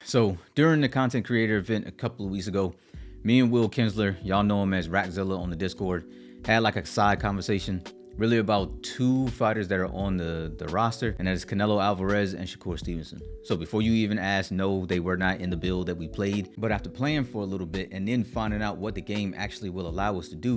So during the content creator event a couple of weeks ago, me and Will Kinsler, y'all know him as Rackzilla on the Discord, had like a side conversation really about two fighters that are on the roster, and that is Canelo Alvarez and Shakur Stevenson. So before you even ask, no, they were not in the build that we played. But after playing for a little bit and then finding out what the game actually will allow us to do,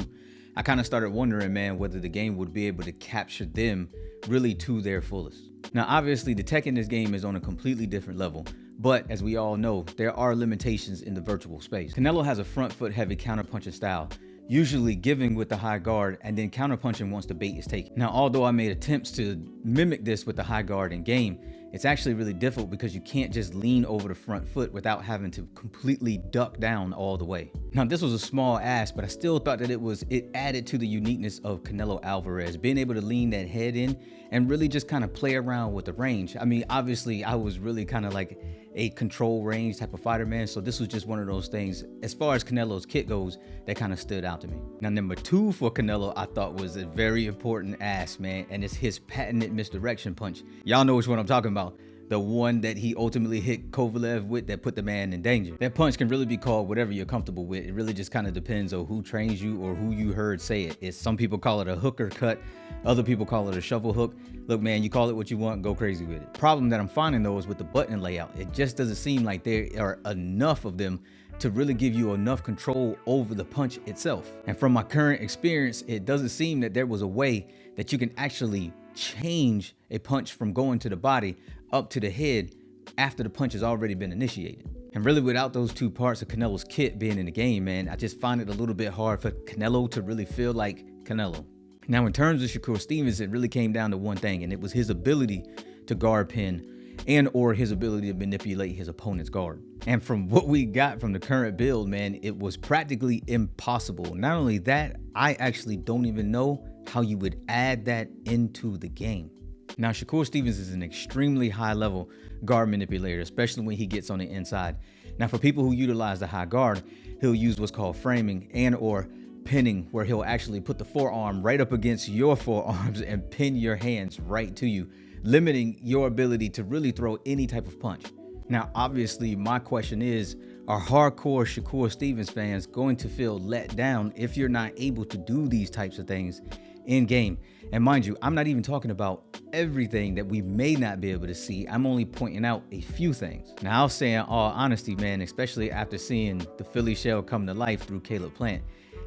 I kind of started wondering, man, whether the game would be able to capture them really to their fullest. Now, obviously, the tech in this game is on a completely different level, but as we all know, there are limitations in the virtual space. Canelo has a front foot heavy counterpunching style, usually giving with the high guard and then counterpunching once the bait is taken. Now, although I made attempts to mimic this with the high guard in game, it's actually really difficult because you can't just lean over the front foot without having to completely duck down all the way. Now, this was a small ask, but I still thought that it added to the uniqueness of Canelo Alvarez, being able to lean that head in and really just kind of play around with the range. I mean, obviously, I was really kind of like a control range type of fighter, man. So this was just one of those things, as far as Canelo's kit goes, that kind of stood out to me. Now, number two for Canelo, I thought was a very important ask, man, and it's his patented misdirection punch. Y'all know which one I'm talking about. The one that he ultimately hit Kovalev with that put the man in danger. That punch can really be called whatever you're comfortable with. It really just kind of depends on who trains you or who you heard say it. Some people call it a hooker cut. Other people call it a shovel hook. Look, man, you call it what you want, go crazy with it. Problem that I'm finding though is with the button layout. It just doesn't seem like there are enough of them to really give you enough control over the punch itself. And from my current experience, it doesn't seem that there was a way that you can actually change a punch from going to the body up to the head after the punch has already been initiated. And really, without those two parts of Canelo's kit being in the game, man, I just find it a little bit hard for Canelo to really feel like Canelo. Now, in terms of Shakur Stevenson, it really came down to one thing, and it was his ability to guard pin and or his ability to manipulate his opponent's guard. And from what we got from the current build, man, it was practically impossible. Not only that, I actually don't even know how you would add that into the game. Now, Shakur Stevens is an extremely high level guard manipulator, especially when he gets on the inside. Now, for people who utilize the high guard, he'll use what's called framing and or pinning, where he'll actually put the forearm right up against your forearms and pin your hands right to you, limiting your ability to really throw any type of punch. Now, obviously, my question is, are hardcore Shakur Stevens fans going to feel let down if you're not able to do these types of things in game? And mind you, I'm not even talking about everything that we may not be able to see. I'm only pointing out a few things. Now, I'll say in all honesty, man, especially after seeing the Philly shell come to life through Caleb Plant,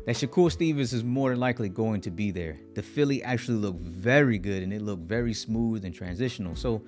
that Shakur Stevens is more than likely going to be there. The Philly actually looked very good and it looked very smooth and transitional. So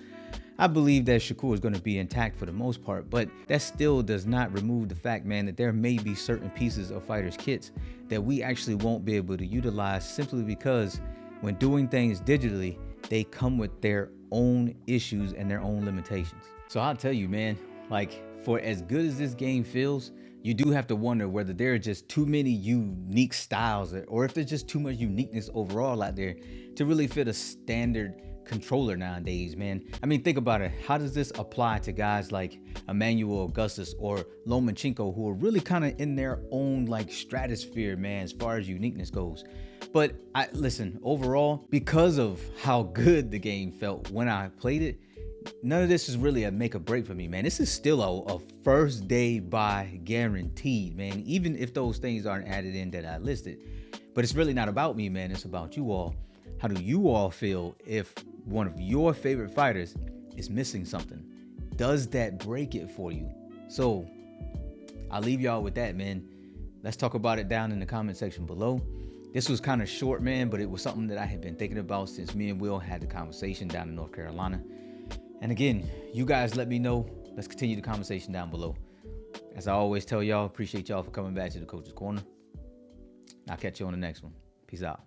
I believe that Shakur is going to be intact for the most part, but that still does not remove the fact, man, that there may be certain pieces of fighters' kits that we actually won't be able to utilize simply because when doing things digitally, they come with their own issues and their own limitations. So I'll tell you, man, like, for as good as this game feels, you do have to wonder whether there are just too many unique styles or if there's just too much uniqueness overall out there to really fit a standard controller nowadays, man. I mean, think about it. How does this apply to guys like Emmanuel Augustus or Lomachenko, who are really kind of in their own like stratosphere, man, as far as uniqueness goes? But listen, overall, because of how good the game felt when I played it, none of this is really a make or break for me, man. This is still a first day buy guaranteed, man, even if those things aren't added in that I listed. But it's really not about me, man. It's about you all. How do you all feel if one of your favorite fighters is missing something? Does that break it for you? So I'll leave y'all with that, man. Let's talk about it down in the comment section below. This was kind of short, man, but it was something that I had been thinking about since me and Will had the conversation down in North Carolina. And again, you guys let me know. Let's continue the conversation down below. As I always tell y'all, appreciate y'all for coming back to the Coach's Corner. I'll catch you on the next one. Peace out.